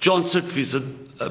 64%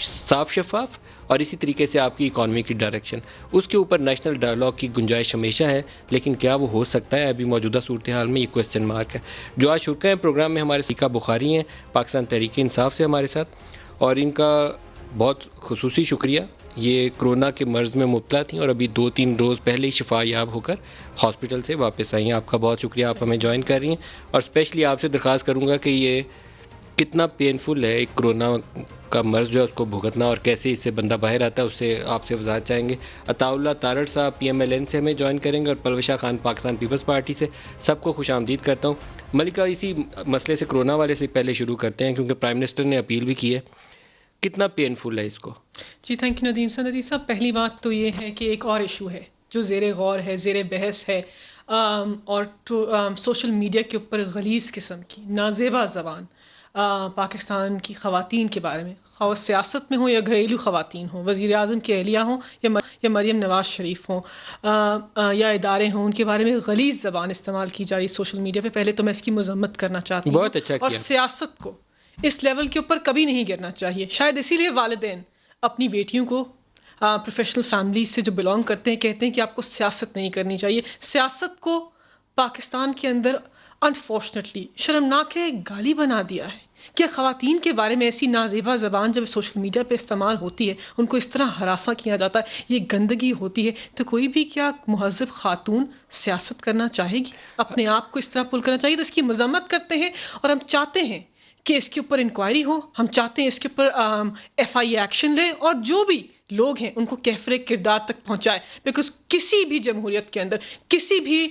صاف شفاف اور اسی طریقے سے آپ کی اکانومی کی ڈائریکشن، اس کے اوپر نیشنل ڈائلاگ کی گنجائش ہمیشہ ہے، لیکن کیا وہ ہو سکتا ہے ابھی موجودہ صورتحال میں، یہ کویسچن مارک ہے. جو آج شرکا ہیں پروگرام میں ہمارے سیکا بخاری ہیں پاکستان تحریک انصاف سے ہمارے ساتھ، اور ان کا بہت خصوصی شکریہ. یہ کرونا کے مرض میں مبتلا تھیں اور ابھی 2-3 روز پہلے ہی شفا یاب ہو کر ہاسپٹل سے واپس آئی ہیں. آپ کا بہت شکریہ، آپ ہمیں جوائن کر رہی ہیں. اور اسپیشلی آپ سے درخواست کروں گا کہ یہ کتنا پینفل ہے ایک کرونا کا مرض جو ہے اس کو بھگتنا، اور کیسے اس سے بندہ باہر آتا ہے، اس سے آپ سے وضاحت چاہیں گے. عطاء اللہ تارڑ صاحب PMLN سے ہمیں جوائن کریں گے، اور پلوشہ خان پاکستان پیپلز پارٹی سے. سب کو خوش آمدید کرتا ہوں. ملکہ، اسی مسئلے سے کرونا والے سے پہلے شروع کرتے ہیں کیونکہ پرائم منسٹر نے اپیل بھی کی ہے. کتنا پینفل ہے اس کو؟ جی تھینک یو ندیم صاحب. پہلی بات تو یہ ہے کہ ایک اور ایشو ہے جو زیر غور ہے، زیر بحث ہے، اور سوشل میڈیا کے اوپر غلیظ قسم کی نازیبا زبان پاکستان کی خواتین کے بارے میں، خواہ سیاست میں ہوں یا گھریلو خواتین ہوں، وزیر اعظم کی اہلیہ ہوں یا مریم نواز شریف ہوں، یا ادارے ہوں، ان کے بارے میں غلیظ زبان استعمال کی جا رہی سوشل میڈیا پہ. پہلے تو میں اس کی مذمت کرنا چاہتی ہوں. بہت اچھا کیا. اور سیاست کو اس لیول کے اوپر کبھی نہیں گرنا چاہیے. شاید اسی لیے والدین اپنی بیٹیوں کو پروفیشنل فیملیز سے جو بلانگ کرتے ہیں کہتے ہیں کہ آپ کو سیاست نہیں کرنی چاہیے. سیاست کو پاکستان کے اندر انفارچونیٹلی شرمناک ہے گالی بنا دیا ہے کہ خواتین کے بارے میں ایسی نازیبا زبان جب سوشل میڈیا پہ استعمال ہوتی ہے، ان کو اس طرح ہراساں کیا جاتا ہے، یہ گندگی ہوتی ہے. تو کوئی بھی کیا مہذب خاتون سیاست کرنا چاہے گی؟ اپنے آپ کو اس طرح پل کرنا چاہیے. تو اس کی مذمت کرتے ہیں اور ہم چاہتے ہیں کہ اس کے اوپر انکوائری ہو. ہم چاہتے ہیں اس کے اوپر FI ایکشن لے اور جو بھی لوگ ہیں ان کو کیفر کردار تک پہنچائے. بیکاز کسی بھی جمہوریت کے اندر، کسی بھی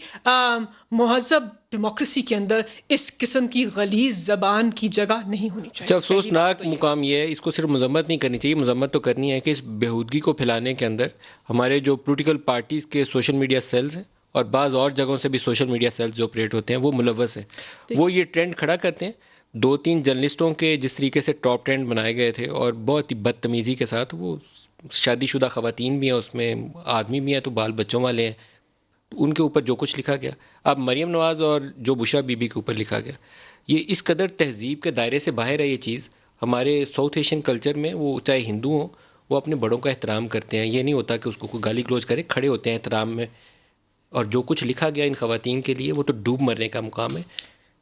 مہذب ڈیموکریسی کے اندر اس قسم کی غلیظ زبان کی جگہ نہیں ہونی چاہیے. افسوسناک مقام یہ ہے، اس کو صرف مذمت نہیں کرنی چاہیے، مذمت تو کرنی ہے کہ اس بےہودگی کو پھیلانے کے اندر ہمارے جو پولیٹیکل پارٹیز کے سوشل میڈیا سیلز ہیں اور بعض اور جگہوں سے بھی سوشل میڈیا سیلز جو آپریٹ ہوتے ہیں وہ ملوث ہیں. وہ یہ ٹرینڈ کھڑا کرتے ہیں. 2-3 جرنلسٹوں کے جس طریقے سے ٹاپ ٹرینڈ بنائے گئے تھے اور بہت ہی بدتمیزی کے ساتھ، وہ شادی شدہ خواتین بھی ہیں اس میں، آدمی بھی ہیں تو بال بچوں والے ہیں، ان کے اوپر جو کچھ لکھا گیا. اب مریم نواز اور جو بشرا بی بی کے اوپر لکھا گیا، یہ اس قدر تہذیب کے دائرے سے باہر ہے. یہ چیز ہمارے ساؤتھ ایشین کلچر میں، وہ چاہے ہندو ہوں، وہ اپنے بڑوں کا احترام کرتے ہیں. یہ نہیں ہوتا کہ اس کو کوئی گالی گلوچ کرے، کھڑے ہوتے ہیں احترام میں. اور جو کچھ لکھا گیا ان خواتین کے لیے، وہ تو ڈوب مرنے کا مقام ہے.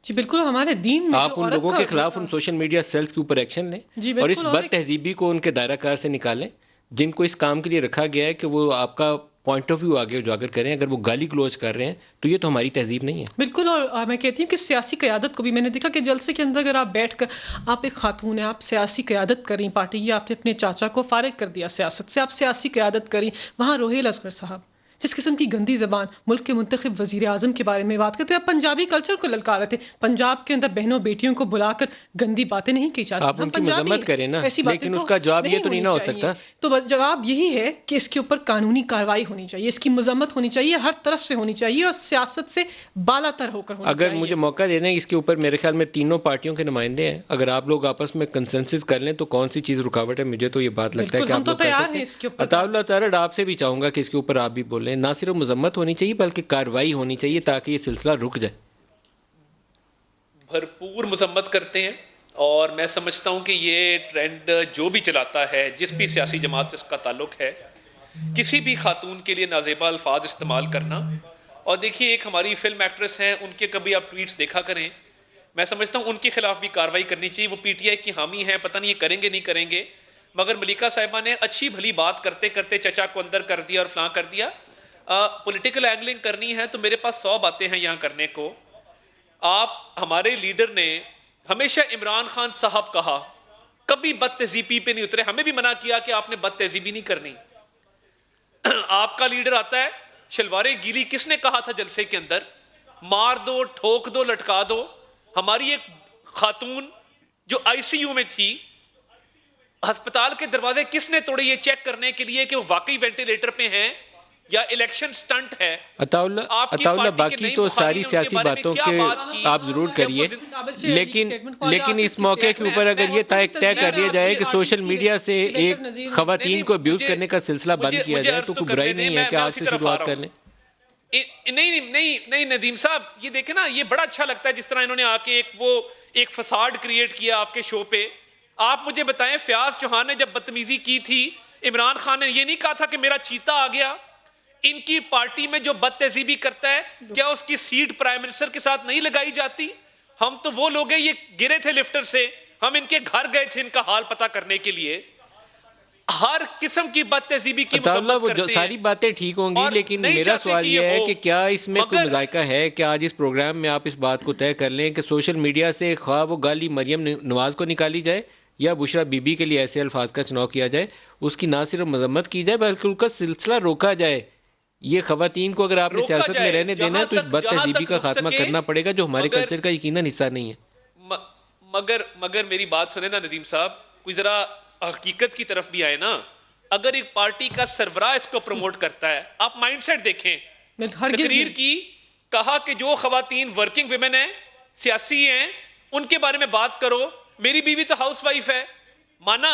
جی بالکل. ہمارے دین میں آپ ان لوگوں کے خلاف ان سوشل میڈیا سیلز کے اوپر ایکشن لیں اور اس بد تہذیبی کو ان کے دائرہ کار سے نکالیں جن کو اس کام کے لیے رکھا گیا ہے کہ وہ آپ کا پوائنٹ آف ویو آگے اجاگر کریں. اگر وہ گالی گلوچ کر رہے ہیں تو یہ تو ہماری تہذیب نہیں ہے. بالکل. اور میں کہتی ہوں کہ سیاسی قیادت کو بھی میں نے دیکھا کہ جلسے کے اندر اگر آپ بیٹھ کر، آپ ایک خاتون ہیں، آپ سیاسی قیادت کر رہی پارٹی کی، آپ نے اپنے چاچا کو فارغ کر دیا سیاست سے، آپ سیاسی قیادت کری. وہاں روہیل اصغر صاحب جس قسم کی گندی زبان ملک کے منتخب وزیر اعظم کے بارے میں بات کرتے ہیں، آپ پنجابی کلچر کو للکار رہے تھے. پنجاب کے اندر بہنوں بیٹیوں کو بلا کر گندی باتیں نہیں کی جاتی. آپ ان کی مذمت کریں نا، لیکن اس کا جواب یہ تو نہیں نہ ہو سکتا. تو جواب یہی ہے کہ اس کے اوپر قانونی کارروائی ہونی چاہیے، اس کی مذمت ہونی چاہیے، ہر طرف سے ہونی چاہیے اور سیاست سے بالا تر ہو کر ہونی چاہیے. اگر مجھے موقع دے دیں اس کے اوپر، میرے خیال میں تینوں پارٹیوں کے نمائندے ہیں، اگر آپ لوگ آپس میں کنسنسس کر لیں تو کون سی چیز رکاوٹ ہے؟ مجھے تو یہ بات لگتا ہے کہ آپ لوگ تیار ہیں. عطاء اللہ تارڑ، آپ سے بھی چاہوں گا کہ اس کے اوپر آپ بھی بولیں. نہ صرف مذمت ہونی چاہیے بلکہ کارروائی ہونی چاہیے تاکہ یہ سلسلہ رک جائے. بھرپور مذمت کرتے ہیں، اور میں سمجھتا ہوں کہ یہ ٹرینڈ جو بھی چلاتا ہے، جس بھی سیاسی جماعت سے اس کا تعلق ہے، کسی بھی خاتون کے لیے نازیبا الفاظ استعمال کرنا. اور دیکھیے، ایک ہماری فلم ایکٹریس ہیں، ان کے کبھی آپ ٹویٹس دیکھا کریں. میں سمجھتا ہوں ان کے خلاف بھی کارروائی کرنی چاہیے. وہ PTI کی حامی ہیں، پتہ نہیں یہ کریں گے نہیں کریں گے. مگر ملکہ صاحبہ نے اچھی بھلی بات کرتے کرتے چچا کو اندر کر دیا اور فلاں کر دیا. پولیٹیکل اینگلنگ کرنی ہے تو میرے پاس 100 باتیں ہیں یہاں کرنے کو. آپ ہمارے لیڈر نے ہمیشہ عمران خان صاحب کہا، کبھی بد تہذیبی پہ نہیں اترے. ہمیں بھی منع کیا کہ آپ نے بد تہذیبی نہیں کرنی. آپ کا لیڈر آتا ہے، شلواریں گیلی کس نے کہا تھا جلسے کے اندر؟ مار دو، ٹھوک دو، لٹکا دو. ہماری ایک خاتون جو ICU میں تھی، ہسپتال کے دروازے کس نے توڑے یہ چیک کرنے کے لیے کہ وہ واقعی وینٹیلیٹر پہ ہیں یا الیکشن سٹنٹ ہے؟ عطاء اللہ باقی تو ساری سیاسی باتوں کے آپ ضرور کریے، لیکن اس موقع کے اوپر اگر یہ طے کر لیا جائے کہ سوشل میڈیا سے ایک خواتین کو ابیوز کرنے کا سلسلہ بند کیا جائے تو کوئی برائی نہیں ہے کہ آپ سے شروعات کر لیں. نہیں ندیم صاحب، یہ دیکھیں نا، یہ بڑا اچھا لگتا ہے جس طرح انہوں نے آ کے ایک فساد کریٹ کیا آپ کے شو پہ. آپ مجھے بتائیں فیاض چوہان نے جب بدتمیزی کی تھی عمران خان نے یہ نہیں کہا تھا کہ میرا چیتا آ گیا؟ ان کی پارٹی میں جو بد تہذیبی کرتا ہے کیا اس کی سیٹ پرائم منسٹر کے ساتھ نہیں لگائی جاتی؟ ہم تو وہ لوگ ہیں، یہ گرے تھے لفٹر سے، ہم ان کے گھر گئے تھے ان کا حال پتہ کرنے کے لیے. ہر قسم کی بد تہذیبی کی مذمت کرتے ہیں. ساری باتیں ٹھیک ہوں گی، لیکن میرا سوال یہ ہے کہ کیا اس میں کوئی مذائقہ ہے کہ آج اس پروگرام میں آپ اس بات کو طے کر لیں کہ سوشل میڈیا سے خواہ وہ گالی مریم نواز کو نکالی جائے یا بشرا بی بی کے لیے ایسے الفاظ کا چناؤ کیا جائے، اس کی نہ صرف مذمت کی جائے بلکہ اس کا سلسلہ روکا جائے. یہ خواتین کو اگر آپ نے سیاست میں رہنے دینا ہے تو اس بد تہذیبی کا خاتمہ کرنا پڑے گا جو ہمارے کلچر کا یقیناً حصہ نہیں ہے. مگر میری بات سنیں نا ندیم صاحب، کوئی ذرا حقیقت کی طرف بھی آئے نا. اگر ایک پارٹی کا سربراہ اس کو پروموٹ کرتا ہے، آپ مائنڈ سیٹ دیکھیں. تقریر کی کہا کہ جو خواتین ورکنگ ویمن ہیں، سیاسی ہیں، ان کے بارے میں بات کرو. میری بیوی تو ہاؤس وائف ہے، مانا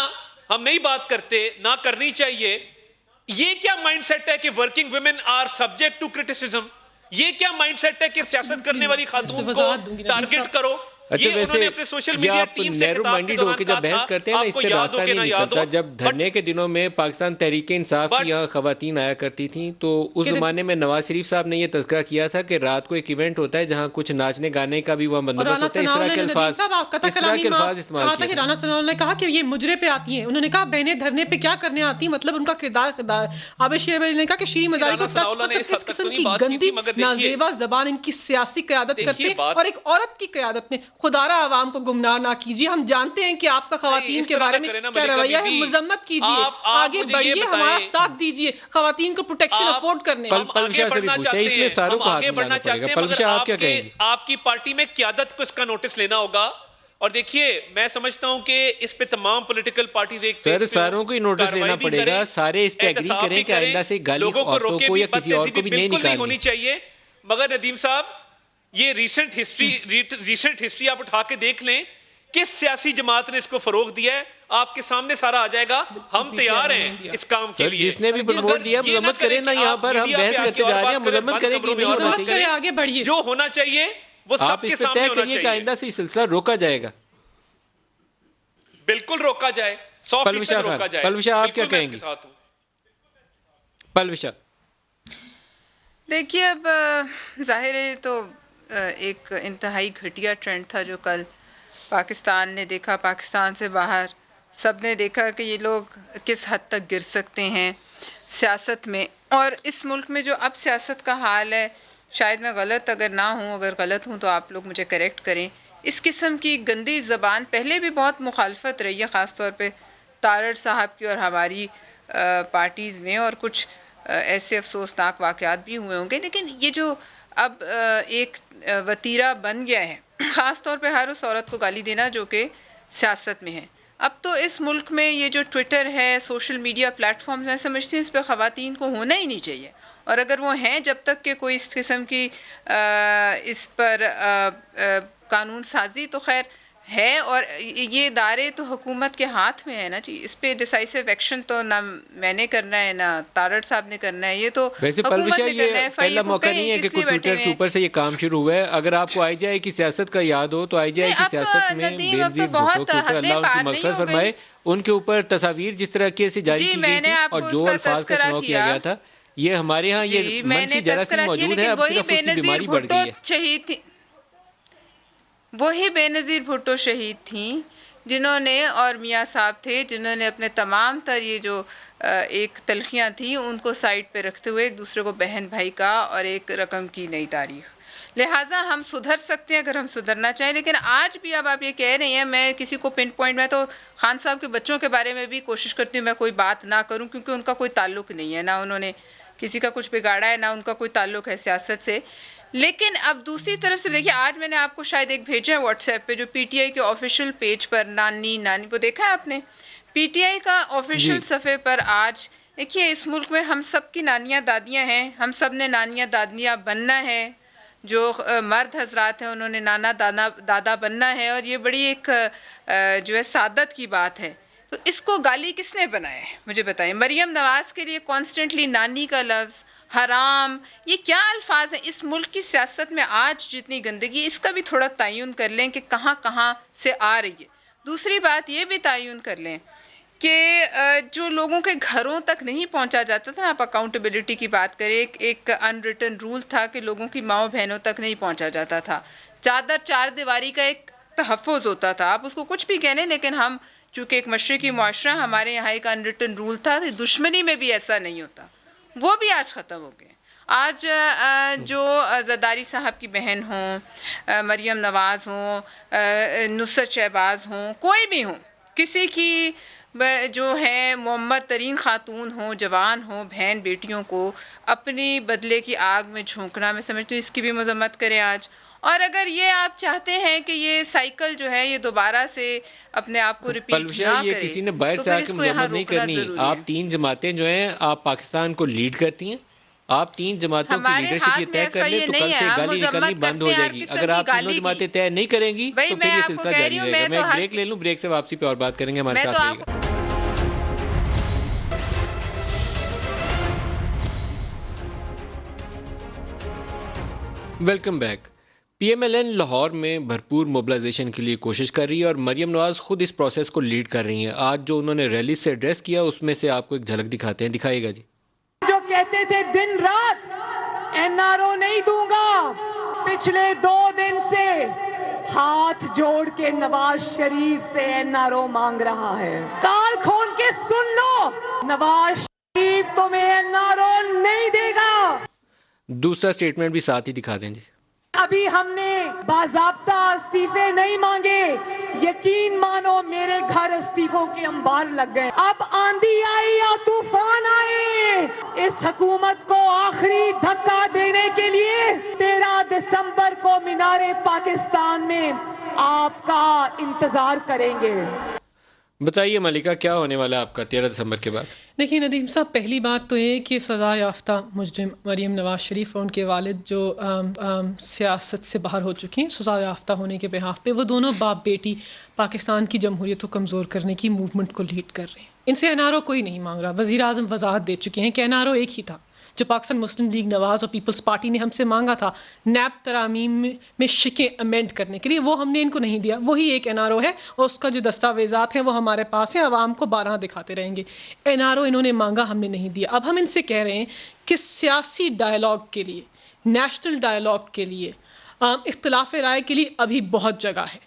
ہم نہیں بات کرتے، نہ کرنی چاہیے. یہ کیا مائنڈ سیٹ ہے کہ working women are subject to criticism? یہ کیا مائنڈ سیٹ ہے کہ سیاست کرنے والی خاتون کو ٹارگٹ کرو؟ اچھا ویسے یہ آپ نیرو مائنڈیڈ ہو کے جب بحث کرتے ہیں نا، اس سے راستہ نہیں نکلتا. جب دھرنے کے دنوں میں پاکستان تحریک انصاف کی یہاں خواتین آیا کرتی تھیں تو اس زمانے میں نواز شریف صاحب نے یہ تذکرہ کیا تھا کہ رات کو ایک ایونٹ ہوتا ہے جہاں کچھ ناچنے گانے کا بھی وہاں بندوبست ہوتا ہے. اس طرح کے الفاظ استعمال کیے. رانا ثناء اللہ نے کہا کہ یہ مجرے پہ آتی ہیں. انہوں نے کہا بہنیں دھرنے پہ کیا کرنے آتی ہیں، مطلب ان کا کردار. عابد شیخ نے کہا کہ شیریں مزاری کو ٹچ مطلب اس قسم کی گندی نازیبا زبان ان کی سیاسی قیادت کرتے ہیں اور ایک عورت کی قیادت میں. خدارا عوام کو گمراہ نہ کیجیے. ہم جانتے ہیں کہ آپ کا خواتین کے بارے میں کیا رویہ ہے، مذمت کیجیے، آگے بڑھیے، ہمارا ساتھ دیجیے خواتین کو پروٹیکشن افورڈ کرنے. آگے بڑھنا چاہتے ہیں مگر آپ کی پارٹی میں قیادت کو اس کا نوٹس لینا ہوگا. اور دیکھیے میں سمجھتا ہوں کہ اس پہ تمام پولیٹیکل پارٹیز ایک سر ساروں کو ہی نوٹس لینا پڑے گا، سارے اس پہ ایگری کریں کہ آئندہ سے گالی عورتوں کو یا کسی اور کو بھی نہیں نکالنی ہونی چاہیے. مگر ندیم صاحب یہ ریسنٹ ہسٹری آپ اٹھا کے دیکھ لیں، کس سیاسی جماعت نے اس کو فروغ دیا ہے، آپ کے سامنے سارا آ جائے گا. ہم تیار ہیں اس کام کے لیے. جس نے بھی پروموٹ دیا مذمت کریں نا، یہاں پر ہم بحث کر کے جا رہے ہیں، مذمت کریں کہ نہیں ہونا چاہیے، آگے بڑھیے. جو ہونا چاہیے وہ سب کے سامنے ہونا چاہیے. کہ آئندہ سے یہ سلسلہ روکا جائے گا. بالکل روکا جائے، 100% روکا جائے. پلوشا آپ کیا کہیں گے؟ پلوشا دیکھیے اب ظاہر ہے تو ایک انتہائی گھٹیا ٹرینڈ تھا جو کل پاکستان نے دیکھا. پاکستان سے باہر سب نے دیکھا کہ یہ لوگ کس حد تک گر سکتے ہیں سیاست میں. اور اس ملک میں جو اب سیاست کا حال ہے، شاید میں غلط اگر نہ ہوں، اگر غلط ہوں تو آپ لوگ مجھے کریکٹ کریں. اس قسم کی گندی زبان پہلے بھی بہت مخالفت رہی ہے، خاص طور پہ تارڑ صاحب کی اور ہماری پارٹیز میں، اور کچھ ایسے افسوسناک واقعات بھی ہوئے ہوں گے. لیکن یہ جو اب ایک وتیرہ بن گیا ہے، خاص طور پہ ہر اس عورت کو گالی دینا جو کہ سیاست میں ہے. اب تو اس ملک میں یہ جو ٹویٹر ہے، سوشل میڈیا پلیٹ فارمز ہیں، سمجھتی ہیں اس پہ خواتین کو ہونا ہی نہیں چاہیے. اور اگر وہ ہیں، جب تک کہ کوئی اس قسم کی اس پر قانون سازی تو خیر ہے، اور یہ ادارے تو حکومت کے ہاتھ میں ہے نا جی. اس پہ ڈیسائسو ایکشن تو نہ میں نے کرنا ہے نہ تارڑ صاحب نے کرنا ہے، یہ تو حکومت نے کرنا ہے. پہلا موقع نہیں ہے کہ کوئی ٹویٹر کے اوپر سے یہ کام شروع ہوا ہے. اگر آپ کو آئی جے آئی کی سیاست کا یاد ہو تو آئی جے آئی کی سیاست میں بینظیر بھٹو کے اوپر اللہ ان کی مغفرت فرمائے، ان کے اوپر تصاویر جس طرح کی سے جاری کی گئی تھی اور جو الفاظ کا چناؤ کیا گیا تھا، یہ ہمارے ہاں یہ منفی جراثیم موجود ہے. اب صرف اس کی بیماری بڑھ گئی ہے. وہی بے نظیر بھٹو شہید تھیں جنہوں نے، اور میاں صاحب تھے جنہوں نے اپنے تمام تر یہ جو ایک تلخیاں تھیں ان کو سائڈ پہ رکھتے ہوئے ایک دوسرے کو بہن بھائی کا اور ایک رقم کی نئی تاریخ. لہٰذا ہم سدھر سکتے ہیں اگر ہم سدھرنا چاہیں. لیکن آج بھی اب آپ یہ کہہ رہی ہیں، میں کسی کو پن پوائنٹ، میں تو خان صاحب کے بچوں کے بارے میں بھی کوشش کرتی ہوں میں کوئی بات نہ کروں، کیونکہ ان کا کوئی تعلق نہیں ہے، نہ انہوں نے کسی کا کچھ بگاڑا ہے، نہ ان کا کوئی تعلق ہے سیاست سے. لیکن اب دوسری طرف سے دیکھیے، آج میں نے آپ کو شاید ایک بھیجا ہے واٹس ایپ پہ، جو پی ٹی آئی کے آفیشیل پیج پر نانی وہ دیکھا ہے آپ نے؟ پی ٹی آئی کا آفیشیل صفحے پر آج دیکھیے، اس ملک میں ہم سب کی نانیاں دادیاں ہیں، ہم سب نے نانیاں دادیاں بننا ہے. جو مرد حضرات ہیں انہوں نے نانا دادا بننا ہے، اور یہ بڑی ایک جو ہے سعادت کی بات ہے. تو اس کو گالی کس نے بنایا ہے مجھے بتائیں؟ مریم نواز کے لیے کانسٹنٹلی نانی کا لفظ، حرام، یہ کیا الفاظ ہیں؟ اس ملک کی سیاست میں آج جتنی گندگی، اس کا بھی تھوڑا تعین کر لیں کہ کہاں کہاں سے آ رہی ہے. دوسری بات یہ بھی تعین کر لیں کہ جو لوگوں کے گھروں تک نہیں پہنچا جاتا تھا نا، آپ اکاؤنٹیبلٹی کی بات کریں، ایک ان ریٹن رول تھا کہ لوگوں کی ماؤں بہنوں تک نہیں پہنچا جاتا تھا، چار دیواری کا ایک تحفظ ہوتا تھا، آپ اس کو کچھ بھی کہہ لیں، لیکن ہم چونکہ ایک مشرقی معاشرہ، ہمارے یہاں ایک ان ریٹن رول تھا، دشمنی میں بھی ایسا نہیں ہوتا، وہ بھی آج ختم ہو گئے۔ آج جو زرداری صاحب کی بہن ہوں، مریم نواز ہوں، نصرت شہباز ہوں، کوئی بھی ہوں، کسی کی جو ہے معمر ترین خاتون ہوں، جوان ہوں، بہن بیٹیوں کو اپنی بدلے کی آگ میں جھونکنا، میں سمجھتی ہوں اس کی بھی مذمت کریں آج۔ اور اگر یہ آپ چاہتے ہیں کہ یہ سائیکل جو ہے یہ دوبارہ سے اپنے آپ کو ریپیٹ نہ یہ کرے، کسی نے باہر تو سے پھر آ اس کے کو یہاں مذمت نہیں روکنا کرنی۔ ضروری ہے۔ آپ 3 جماعتیں جو ہیں آپ پاکستان کو لیڈ کرتی ہیں، آپ 3 جماعتوں کی ہمارے لیڈرشپ ہاتھ یہ میں طے کر لیں FIA تو نہیں کل ہے، سے ہم گالی نکلنی مذمت بند ہو کرتے ہیں جائے ہر گی۔ قسم اگر کی آپ تینوں گالی کی۔ جماعتیں طے نہیں کریں گی بھائی تو میں پھر یہ آپ کو سلسلہ کہہ جاری رہی ہوں، رہے گا۔ میں میں تو ایک ہر بریک لے لوں، بریک سے واپسی پہ اور بات کریں گے، ہمارے میں ساتھ تو رہیے آپ گا۔ کو welcome back. P M L N Lahore میں بھرپور موبلائزیشن کے لیے کوشش کر رہی ہے اور مریم نواز خود اس پروسیس کو لیڈ کر رہی ہیں۔ آج جو انہوں نے ریلی سے ایڈریس کیا اس میں سے آپ کو ایک جھلک دکھاتے ہیں، دکھائیے گا جی۔ جو کہتے تھے دن رات NRO نہیں دوں گا، پچھلے 2 دن سے ہاتھ جوڑ کے نواز شریف سے NRO مانگ رہا ہے۔ کان کھول کے سن لو، نواز شریف تمہیں NRO نہیں دے گا۔ دوسرا سٹیٹمنٹ بھی ساتھ ہی دکھا دیں جی۔ ابھی ہم نے باضابطہ استعفے نہیں مانگے، یقین مانو میرے گھر استعفوں کے انبار لگ گئے۔ اب آندھی آئی یا طوفان آئے، اس حکومت کو آخری دھکا دینے کے لیے 13 دسمبر کو مینار پاکستان میں آپ کا انتظار کریں گے۔ بتائیے ملکہ، کیا ہونے والا ہے آپ کا 13 دسمبر کے بعد؟ دیکھیے ندیم صاحب، پہلی بات تو یہ کہ سزا یافتہ مجرم مریم نواز شریف اور ان کے والد جو سیاست سے باہر ہو چکے ہیں، سزا یافتہ ہونے کے بحاف پہ وہ دونوں باپ بیٹی پاکستان کی جمہوریت کو کمزور کرنے کی موومنٹ کو لیڈ کر رہے ہیں۔ ان سے NRO کوئی نہیں مانگ رہا۔ وزیر اعظم وضاحت دے چکے ہیں کہ NRO ایک ہی تھا جو پاکستان مسلم لیگ نواز اور پیپلز پارٹی نے ہم سے مانگا تھا نیب ترامیم میں شکیں امینڈ کرنے کے لیے، وہ ہم نے ان کو نہیں دیا۔ وہی ایک NRO ہے اور اس کا جو دستاویزات ہیں وہ ہمارے پاس ہیں، عوام کو 12 دکھاتے رہیں گے۔ NRO انہوں نے مانگا، ہم نے نہیں دیا۔ اب ہم ان سے کہہ رہے ہیں کہ سیاسی ڈائلاگ کے لیے، نیشنل ڈائلاگ کے لیے، اختلاف رائے کے لیے ابھی بہت جگہ ہے،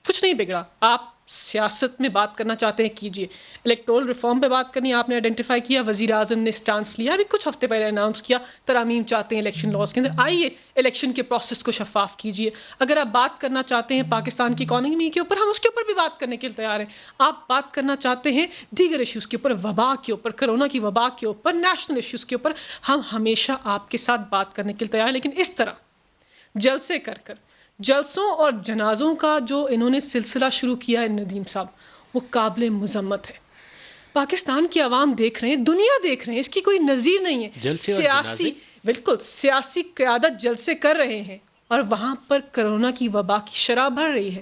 کچھ نہیں بگڑا۔ آپ سیاست میں بات کرنا چاہتے ہیں کیجئے، الیکٹورل ریفارم پہ بات کرنی آپ نے آئیڈینٹیفائی کیا، وزیر اعظم نے سٹانس لیا، ابھی کچھ ہفتے پہلے اناؤنس کیا ترامیم چاہتے ہیں الیکشن لاز کے اندر، آئیے الیکشن کے پروسیس کو شفاف کیجئے۔ اگر آپ بات کرنا چاہتے ہیں پاکستان کی اکانومی کے اوپر، ہم اس کے اوپر بھی بات کرنے کے لیے تیار ہیں۔ آپ بات کرنا چاہتے ہیں دیگر ایشوز کے اوپر، وبا کے اوپر، کرونا کی وبا کے اوپر، نیشنل ایشوز کے اوپر، ہم ہمیشہ آپ کے ساتھ بات کرنے کے لیے تیار ہیں۔ لیکن اس طرح جلسے کر جلسوں اور جنازوں کا جو انہوں نے سلسلہ شروع کیا ہے ندیم صاحب، وہ قابل مذمت ہے۔ پاکستان کی عوام دیکھ رہے ہیں، دنیا دیکھ رہے ہیں، اس کی کوئی نظیر نہیں ہے۔ سیاسی، بالکل سیاسی قیادت جلسے کر رہے ہیں اور وہاں پر کرونا کی وبا کی شرح بڑھ رہی ہے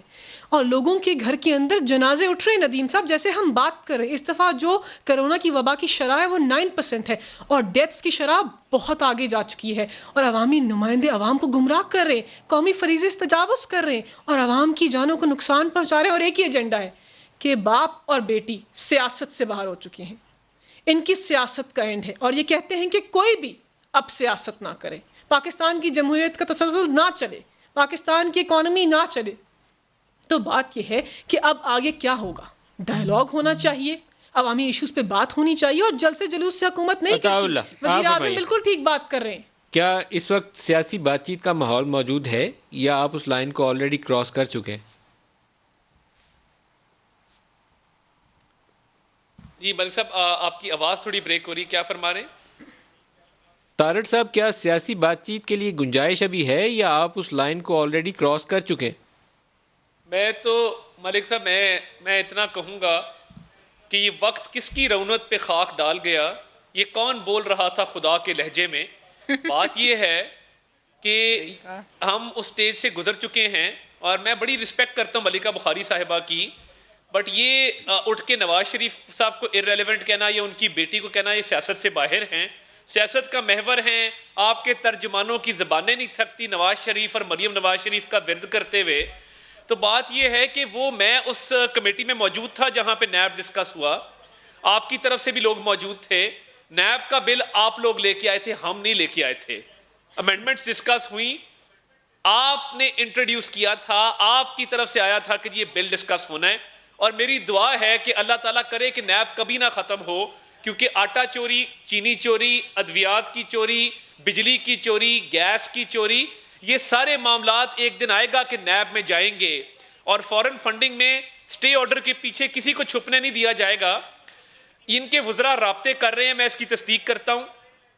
اور لوگوں کے گھر کے اندر جنازے اٹھ رہے ہیں ندیم صاحب۔ جیسے ہم بات کر رہے ہیں، اس دفعہ جو کرونا کی وبا کی شرح ہے وہ 9% ہے اور ڈیتھس کی شرح بہت آگے جا چکی ہے، اور عوامی نمائندے عوام کو گمراہ کر رہے ہیں، قومی فریضے سے تجاوز کر رہے ہیں اور عوام کی جانوں کو نقصان پہنچا رہے ہیں۔ اور ایک ہی ایجنڈا ہے کہ باپ اور بیٹی سیاست سے باہر ہو چکے ہیں، ان کی سیاست کا اینڈ ہے، اور یہ کہتے ہیں کہ کوئی بھی اب سیاست نہ کرے، پاکستان کی جمہوریت کا تسلسل نہ چلے، پاکستان کی اکانومی نہ چلے۔ تو بات یہ ہے کہ اب آگے کیا ہوگا؟ ڈائلاگ ہونا چاہیے، عوامی ایشوز پہ بات ہونی چاہیے، اور جلسے جلوس سے حکومت نہیں کرتی۔ وزیر اعظم بالکل ٹھیک بات کر رہے ہیں۔ کیا اس وقت سیاسی بات چیت کا ماحول موجود ہے یا آپ اس لائن کو آلریڈی کراس کر چکے ہیں؟ جی ملک صاحب، آپ کی آواز تھوڑی بریک ہو رہی، کیا فرما رہے ہیں؟ طارق صاحب، کیا سیاسی بات چیت کے لیے گنجائش ابھی ہے یا آپ اس لائن کو آلریڈی کراس کر چکے ہیں؟ میں تو ملک صاحب میں اتنا کہوں گا کہ یہ وقت کس کی رونت پہ خاک ڈال گیا، یہ کون بول رہا تھا خدا کے لہجے میں۔ بات یہ ہے کہ ہم اس سٹیج سے گزر چکے ہیں، اور میں بڑی رسپیکٹ کرتا ہوں ملکہ بخاری صاحبہ کی، بٹ یہ اٹھ کے نواز شریف صاحب کو ارریلیونٹ کہنا یا ان کی بیٹی کو کہنا، یہ سیاست سے باہر ہیں، سیاست کا محور ہیں۔ آپ کے ترجمانوں کی زبانیں نہیں تھکتی نواز شریف اور مریم نواز شریف کا ورد کرتے ہوئے۔ تو بات یہ ہے کہ وہ میں اس کمیٹی میں موجود تھا جہاں پہ نیب ڈسکس ہوا, آپ کی طرف سے بھی لوگ موجود تھے. نیب کا بل آپ لوگ لے کے آئے تھے, ہم نہیں لے کے آئے تھے. امینڈمنٹس ڈسکس ہوئی, آپ نے انٹروڈیوس کیا تھا, آپ کی طرف سے آیا تھا کہ یہ بل ڈسکس ہونا ہے. اور میری دعا ہے کہ اللہ تعالیٰ کرے کہ نیب کبھی نہ ختم ہو, کیونکہ آٹا چوری, چینی چوری, ادویات کی چوری, بجلی کی چوری, گیس کی چوری, یہ سارے معاملات ایک دن آئے گا کہ نیب میں جائیں گے, اور فورن فنڈنگ میں سٹے آرڈر کے پیچھے کسی کو چھپنے نہیں دیا جائے گا. ان کے وزراء رابطے کر رہے ہیں, میں اس کی تصدیق کرتا ہوں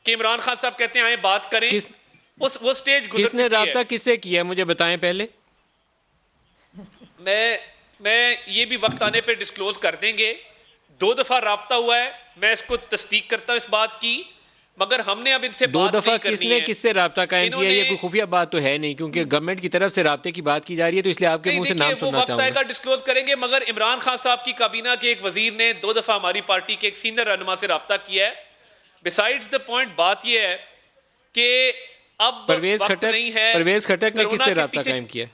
کہ عمران خان صاحب کہتے ہیں آئیں بات کریں, وہ سٹیج گزر کس نے رابطہ کس سے کیا ہے مجھے بتائیں پہلے. میں یہ بھی وقت آنے پہ ڈسکلوز کر دیں گے. 2 دفعہ رابطہ ہوا ہے, میں اس کو تصدیق کرتا ہوں اس بات کی, مگر ہم نے اب ان سے 2 بات دفعہ نہیں کرنی ہے. کس نے کس سے رابطہ قائم کیا؟ یہ کوئی خفیہ بات تو ہے نہیں, کیونکہ گورنمنٹ کی طرف سے رابطے کی بات کی جا رہی ہے, تو اس لیے آپ کے منہ سے نام سننا وہ وقت چاہوں آئے گا. گا ڈسکلوز کریں گے. مگر عمران خان صاحب کی کابینہ کے ایک وزیر نے 2 دفعہ ہماری پارٹی کے ایک سینئر رہنما سے رابطہ کیا ہے. بیسائڈز دا پوائنٹ, بات یہ ہے کہ اب وقت نہیں ہے. پرویز خٹک نے کس سے رابطہ قائم کیا؟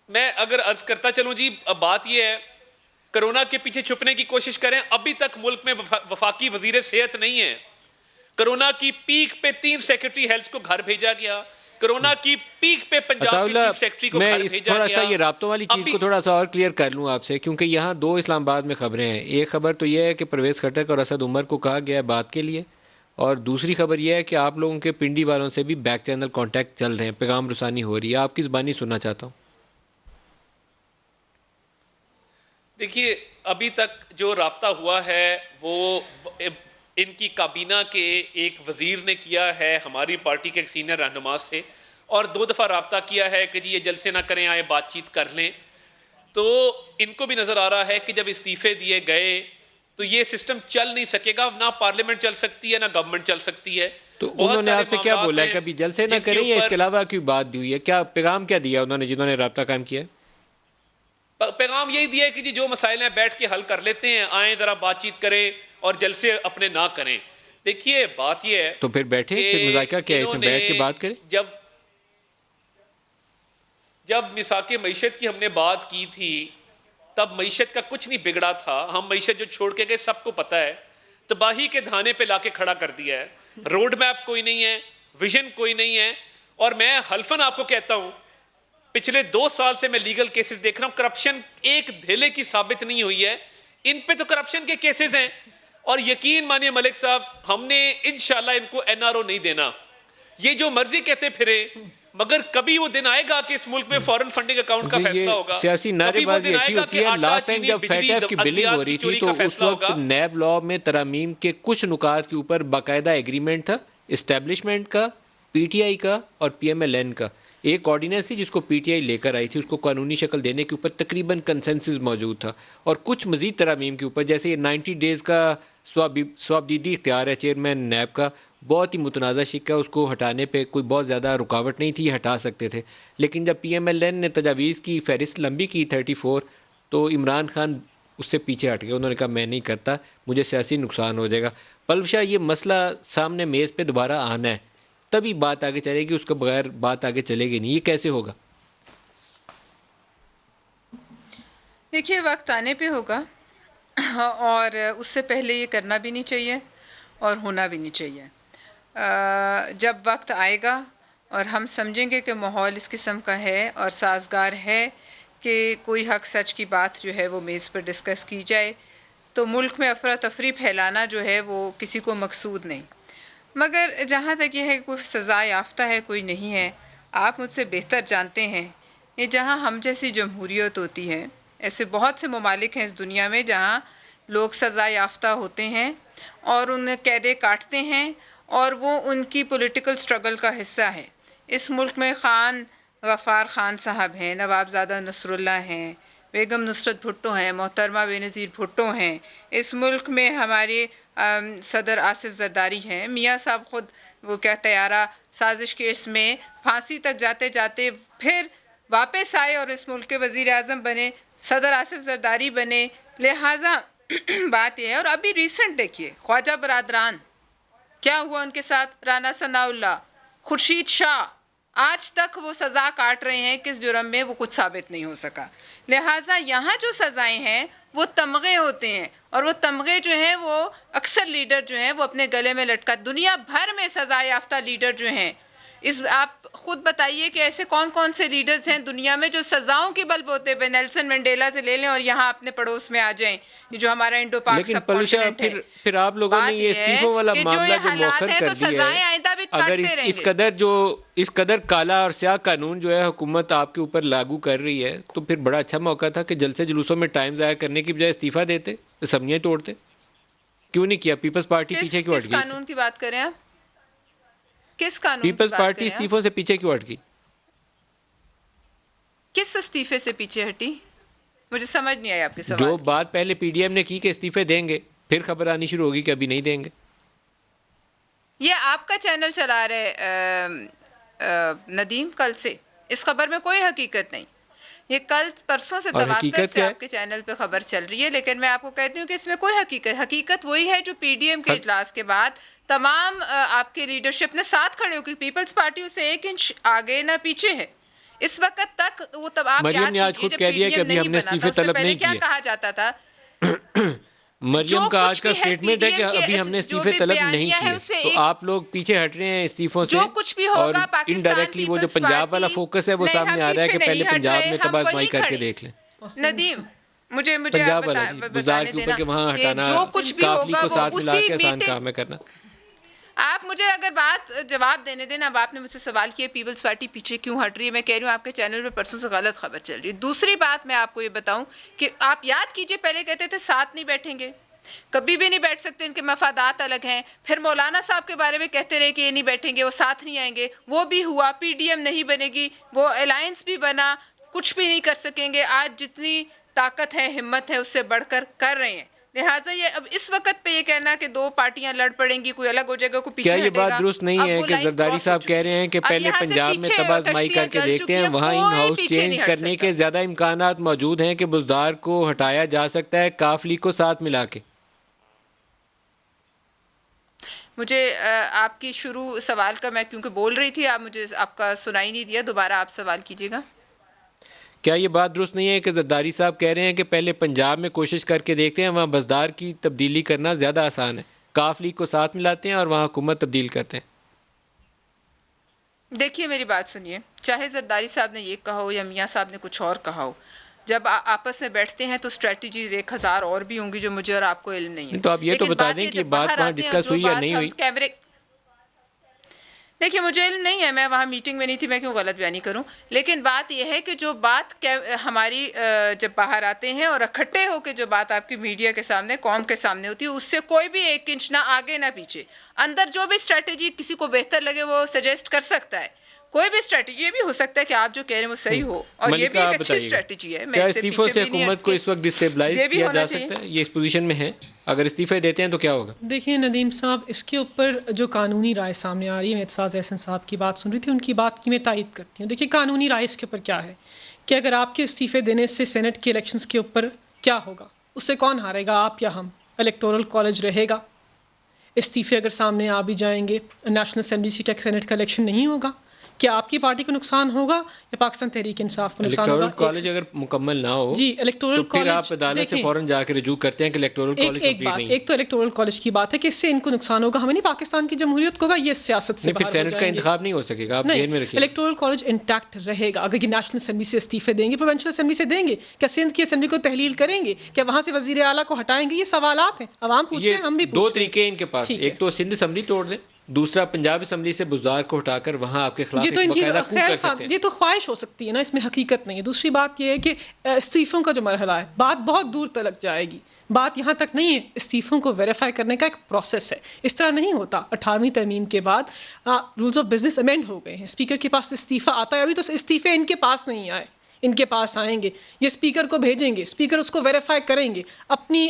میں اگر عرض کرتا چلوں جی, اب بات یہ ہے کرونا کے پیچھے چھپنے کی کوشش کریں. ابھی تک ملک میں وفاقی وزیر صحت نہیں ہے. کرونا کی پیک پہ 3 سیکرٹری ہیلتھ کو گھر بھیجا گیا. کرونا کی پیک پہ پنجاب کے چیف سیکرٹری کو گھر بھیجا گیا. تھوڑا سا یہ رابطوں والی چیز کو تھوڑا سا اور کلیئر کر لوں آپ سے, کیونکہ یہاں 2 اسلام آباد میں خبریں ہیں. ایک خبر تو یہ ہے کہ پرویز خٹک اور اسد عمر کو کہا گیا ہے بات کے لیے, اور دوسری خبر یہ ہے کہ آپ لوگوں کے پنڈی والوں سے بھی بیک چینل کانٹیکٹ چل رہے ہیں, پیغام رسانی ہو رہی ہے. آپ کی زبانی سننا چاہتا ہوں. دیکھیے, ابھی تک جو رابطہ ہوا ہے وہ ان کی کابینہ کے ایک وزیر نے کیا ہے ہماری پارٹی کے ایک سینئر رہنما سے, اور 2 دفعہ رابطہ کیا ہے کہ جی یہ جلسے نہ کریں, آئے بات چیت کر لیں. تو ان کو بھی نظر آ رہا ہے کہ جب استعفے دیے گئے تو یہ سسٹم چل نہیں سکے گا, نہ پارلیمنٹ چل سکتی ہے نہ گورنمنٹ چل سکتی ہے. تو انہوں نے آپ سے کیا بولا ہے کہ ابھی جلسے نہ کریں, یا اس کے علاوہ کوئی بات دی ہوئی ہے؟ کیا پیغام کیا دیا انہوں نے جنہوں نے رابطہ قائم کیا ہے؟ پیغام یہی دیا ہے کہ جی جو مسائل ہیں بیٹھ کے حل کر لیتے ہیں, آئیں ذرا بات چیت کریں اور جلسے اپنے نہ کریں. دیکھیے بات یہ ہے تو پھر بیٹھیں, پھر مذاکرہ کیا ہے, اس میں بیٹھ کے بات کریں. جب مساق معیشت کی ہم نے بات کی تھی تب معیشت کا کچھ نہیں بگڑا تھا. ہم معیشت جو چھوڑ کے گئے سب کو پتہ ہے, تباہی کے دھانے پہ لا کے کھڑا کر دیا ہے. روڈ میپ کوئی نہیں ہے, ویژن کوئی نہیں ہے. اور میں حلفاً آپ کو کہتا ہوں, پچھلے 2 سال سے میں لیگل کیسز دیکھ رہا ہوں, کرپشن ایک دھیلے کی ثابت نہیں ہوئی ہے. ان پہ تو کرپشن کے کیسز ہیں, اور یقین مانیے ملک صاحب, ہم نے انشاءاللہ ان کو NRO نہیں دینا. یہ جو مرضی کہتے پھرے, مگر کبھی وہ دن آئے گا کہ اس ملک میں فورن فنڈنگ اکاؤنٹ کا فیصلہ ہوگا. سیاسی نعرے بازی اچھی ہوتی ہے. لاسٹ ٹائم جب فیٹ ایف کی بلنگ ہو رہی تھی تو اس وقت نیب لا میں ترامیم کے کچھ نکات کے اوپر باقاعدہ ایگریمنٹ تھا, اسٹیبلشمنٹ کا, PTI کا اور PMLN کا. ایک آرڈیننس تھی جس کو PTI لے کر آئی تھی, اس کو قانونی شکل دینے کے اوپر تقریباً کنسنسس موجود تھا. اور کچھ مزید ترامیم کے اوپر, جیسے یہ 90 ڈیز کا سوابدیدی اختیار ہے چیئرمین نیب کا, بہت ہی متنازع شق ہے, اس کو ہٹانے پہ کوئی بہت زیادہ رکاوٹ نہیں تھی, یہ ہٹا سکتے تھے. لیکن جب PMLN نے تجاویز کی فہرست لمبی کی 34, تو عمران خان اس سے پیچھے ہٹ گئے. انہوں نے کہا میں نہیں کرتا, مجھے سیاسی نقصان ہو جائے گا. پلوش شاہ, یہ مسئلہ سامنے میز پہ دوبارہ آنا ہے, تبھی بات آگے چلے گی, اس کے بغیر بات آگے چلے گی نہیں. یہ کیسے ہوگا؟ دیکھیے, وقت آنے پہ ہوگا, اور اس سے پہلے یہ کرنا بھی نہیں چاہیے اور ہونا بھی نہیں چاہیے. جب وقت آئے گا اور ہم سمجھیں گے کہ ماحول اس قسم کا ہے اور سازگار ہے کہ کوئی حق سچ کی بات جو ہے وہ میز پر ڈسکس کی جائے, تو ملک میں افراتفری پھیلانا جو ہے وہ کسی کو مقصود نہیں. مگر جہاں تک یہ ہے کہ کوئی سزا یافتہ ہے کوئی نہیں ہے, آپ مجھ سے بہتر جانتے ہیں, یہ جہاں ہم جیسی جمہوریت ہوتی ہے, ایسے بہت سے ممالک ہیں اس دنیا میں جہاں لوگ سزا یافتہ ہوتے ہیں اور ان قیدیں کاٹتے ہیں, اور وہ ان کی پولیٹیکل سٹرگل کا حصہ ہے. اس ملک میں خان غفار خان صاحب ہیں, نواب زادہ نصر اللہ ہیں, بیگم نصرت بھٹو ہیں, محترمہ بے نظیر بھٹو ہیں. اس ملک میں ہمارے صدر آصف زرداری ہیں. میاں صاحب خود وہ کیا طیارہ سازش کیس میں پھانسی تک جاتے جاتے پھر واپس آئے اور اس ملک کے وزیر اعظم بنے, صدر آصف زرداری بنے. لہٰذا بات یہ ہے. اور ابھی ریسنٹ دیکھیے خواجہ برادران کیا ہوا ان کے ساتھ, رانا ثناء اللہ, خورشید شاہ, آج تک وہ سزا کاٹ رہے ہیں، کس جرم میں وہ کچھ ثابت نہیں ہو سکا. لہٰذا یہاں جو سزائیں ہیں وہ تمغے ہوتے ہیں، اور وہ تمغے جو ہیں وہ اکثر لیڈر جو ہیں وہ اپنے گلے میں لٹکا. دنیا بھر میں سزا یافتہ لیڈر جو ہیں، آپ خود بتائیے کہ ایسے کون کون سے لیڈرز ہیں دنیا میں جو سزاؤں کے بل بوتے پہ نیلسن منڈیلا سے لے لیں اور یہاں اپنے پڑوس میں آ جائیں، یہ جو ہمارا انڈو پاک لیکن سب پلوشا کانٹیننٹ ہے. پھر آپ لوگوں نے یہ استعفوں والا معاملہ جو مؤخر کر دیا ہے، اگر اس قدر کالا اور سیاہ قانون جو ہے حکومت آپ کے اوپر لاگو کر رہی ہے، تو پھر بڑا اچھا موقع تھا کہ جلسے جلوسوں میں ٹائم ضائع کرنے کی بجائے استعفیٰ دیتے، اسمبلیاں توڑتے. کیوں نہیں کیا؟ پیپلز پارٹی پیچھے کیوں ہٹ گئی؟ کس قانون کی بات کریں آپ؟ کس قانون کی پیپلز بات پارٹی کریں آپ؟ استعفوں سے پیچھے کیوں ہٹ گئی؟ کس استعفے سے پیچھے ہٹی؟ مجھے سمجھ نہیں آیا آپ کے سوال. جو بات پہلے پی ڈی ایم نے کی کہ استعفے دیں گے، پھر خبر آنی شروع ہوگی کہ ابھی نہیں دیں گے. یہ آپ کا چینل چلا رہے ندیم کل سے، اس خبر میں کوئی حقیقت نہیں. یہ کل پرسوں سے تواتر سے آپ کے چینل پہ خبر چل رہی ہے، لیکن میں آپ کو کہتی ہوں کہ اس میں کوئی حقیقت وہی ہے جو پی ڈی ایم کے اجلاس کے بعد تمام آپ کی لیڈرشپ نے ساتھ کھڑے ہو کے پیپلز پارٹی اس سے 1 انچ آگے نہ پیچھے ہے. اس وقت تک وہ تب آپ مریم نے آج خود کہہ دیا کہ ابھی ہم نے استعفے طلب نہیں کیے. کیا کہا جاتا تھا؟ مریم کا آج کا سٹیٹمنٹ ہے کہ ابھی ہم نے استعفے طلب نہیں کیے. تو آپ لوگ پیچھے ہٹ رہے ہیں استعفوں سے، اور انڈائریکٹلی وہ جو پنجاب والا فوکس ہے وہ سامنے آ رہا ہے کہ پہلے پنجاب میں تب آزمائی کر کے دیکھ لیں. ندیم مجھے پنجاب والا بزدار کے اوپر کہ وہاں ہٹانا قافلی کو ساتھ ملا کے آسان کام ہے کرنا. آپ مجھے اگر بات جواب دینے دیں. اب آپ نے مجھ سے سوال کیا پیپلز پارٹی پیچھے کیوں ہٹ رہی ہے، میں کہہ رہی ہوں آپ کے چینل پہ پرسوں سے غلط خبر چل رہی ہے. دوسری بات میں آپ کو یہ بتاؤں کہ آپ یاد کیجئے پہلے کہتے تھے ساتھ نہیں بیٹھیں گے، کبھی بھی نہیں بیٹھ سکتے، ان کے مفادات الگ ہیں. پھر مولانا صاحب کے بارے میں کہتے رہے کہ یہ نہیں بیٹھیں گے، وہ ساتھ نہیں آئیں گے. وہ بھی ہوا، پی ڈی ایم نہیں بنے گی، وہ الائنس بھی بنا، کچھ بھی نہیں کر سکیں گے. آج جتنی طاقت ہے، ہمت ہے، اس سے بڑھ کر کر رہے ہیں. لہٰذا یہ اب اس وقت پہ یہ کہنا کہ 2 پارٹیاں لڑ پڑیں گی، کوئی الگ ہو جائے گا، کوئی پیچھے کیا ہٹے یہ گا. بات درست نہیں ہے کہ زرداری صاحب کہہ رہے ہیں کہ پہلے پنجاب میں تب آزمائی کر کے دیکھتے ہیں، وہاں ان ہاؤس چینج کرنے کے زیادہ امکانات موجود ہیں کہ بزدار کو ہٹایا جا سکتا ہے قافلی کو ساتھ ملا کے؟ مجھے آپ کی شروع سوال کا میں کیونکہ بول رہی تھی، مجھے آپ کا سنائی نہیں دیا، دوبارہ آپ سوال کیجیے گا. کیا یہ بات درست نہیں ہے کہ زرداری صاحب کہہ رہے ہیں کہ پہلے پنجاب میں کوشش کر کے دیکھتے ہیں، وہاں بزدار کی تبدیلی کرنا زیادہ آسان ہے، قافلی کو ساتھ ملاتے ہیں اور وہاں حکومت تبدیل کرتے ہیں؟ دیکھیے میری بات سنیے، چاہے زرداری صاحب نے یہ کہا ہو یا میاں صاحب نے کچھ اور کہا ہو، جب آپس میں بیٹھتے ہیں تو اسٹریٹجیز 1000 اور بھی ہوں گی جو مجھے اور آپ کو علم نہیں ہے. تو آپ یہ تو بتا دیں کہ بات وہاں ڈسکس ہوئی یا نہیں ہوئی. دیکھیے مجھے علم نہیں ہے، میں وہاں میٹنگ میں نہیں تھی، میں کیوں غلط بیانی کروں. لیکن بات یہ ہے کہ جو بات ہماری جب باہر آتے ہیں اور اکٹھے ہو کے جو بات آپ کی میڈیا کے سامنے، قوم کے سامنے ہوتی ہے، اس سے کوئی بھی 1 انچ نہ آگے نہ پیچھے. اندر جو بھی اسٹریٹجی کسی کو بہتر لگے وہ سجیسٹ کر سکتا ہے. کوئی بھی اسٹریٹجی، یہ بھی ہو سکتا ہے کہ آپ جو کہہ رہے ہیں وہ صحیح ہو، اور یہ بھی ایک اچھی اسٹریٹجی ہے. کیا استعفوں سے حکومت کو اس وقت ڈسٹیبلائز کیا جا سکتا ہے؟ یہ اس پوزیشن میں ہے، اگر استعفے دیتے ہیں تو کیا ہوگا؟ دیکھیں ندیم صاحب، اس کے اوپر جو قانونی رائے سامنے آ رہی ہے، میں اعتزاز احسن صاحب کی بات سن رہی تھی، ان کی بات کی میں تائید کرتی ہوں. دیکھیے قانونی رائے اس کے اوپر کیا ہے کہ اگر آپ کے استعفے دینے سے سینٹ کے الیکشنز کے اوپر کیا ہوگا، اس سے کون ہارے گا، آپ یا ہم؟ الیکٹورل کالج رہے گا. استعفے اگر سامنے آ بھی جائیں گے، نیشنل اسمبلی سیٹ سینٹ کا الیکشن نہیں ہوگا، کیا آپ کی پارٹی کو نقصان ہوگا یا پاکستان تحریک انصاف کو نقصان ہوگا؟ الیکٹورل کالج اگر مکمل نہ ہو جی الیکٹورل تو پھر آپ عدالت سے فوراً جا کے رجوع کرتے ہیں کہ الیکٹورل کالج کمپلیٹ نہیں ہے. ایک تو الیکٹورل کالج کی بات ہے کہ اس سے ان کو نقصان ہوگا، ہمیں نہیں، پاکستان کی جمہوریت کو ہوگا، یہ سیاست سے باہر ہو جائیں گے. پھر سینٹ کا انتخاب نہیں ہو سکے گا، آپ ذہن میں رکھیے. الیکٹورل کالج انٹیکٹ رہے گا. اگر یہ نیشنل اسمبلی سے استعفے دیں گے، پروونشل اسمبلی سے دیں گے، کیا سندھ کی اسمبلی کو تحلیل کریں گے، کیا وہاں سے وزیر اعلیٰ کو ہٹائیں گے؟ یہ سوالات ہیں، عوام پوچھ رہے ہیں، ہم بھی پوچھ رہے ہیں. 2 طریقے ہیں ان کے پاس، ایک تو سندھ اسمبلی توڑ دیں، دوسرا پنجاب اسمبلی سے بزدار کو ہٹا کر وہاں آپ کے خلاف ایک باقاعدہ کو کر سکتے ہیں. یہ تو خواہش ہو سکتی ہے نا، اس میں حقیقت نہیں ہے. دوسری بات یہ ہے کہ استعفوں کا جو مرحلہ ہے، بات بہت دور تک جائے گی. بات یہاں تک نہیں ہے، استعفوں کو ویریفائی کرنے کا ایک پروسیس ہے. اس طرح نہیں ہوتا. 18ویں ترمیم کے بعد رولز آف بزنس امینڈ ہو گئے ہیں، اسپیکر کے پاس استعفیٰ آتا ہے. ابھی تو استعفے ان کے پاس نہیں آئے، ان کے پاس آئیں گے، یہ اسپیکر کو بھیجیں گے، اسپیکر اس کو ویریفائی کریں گے، اپنی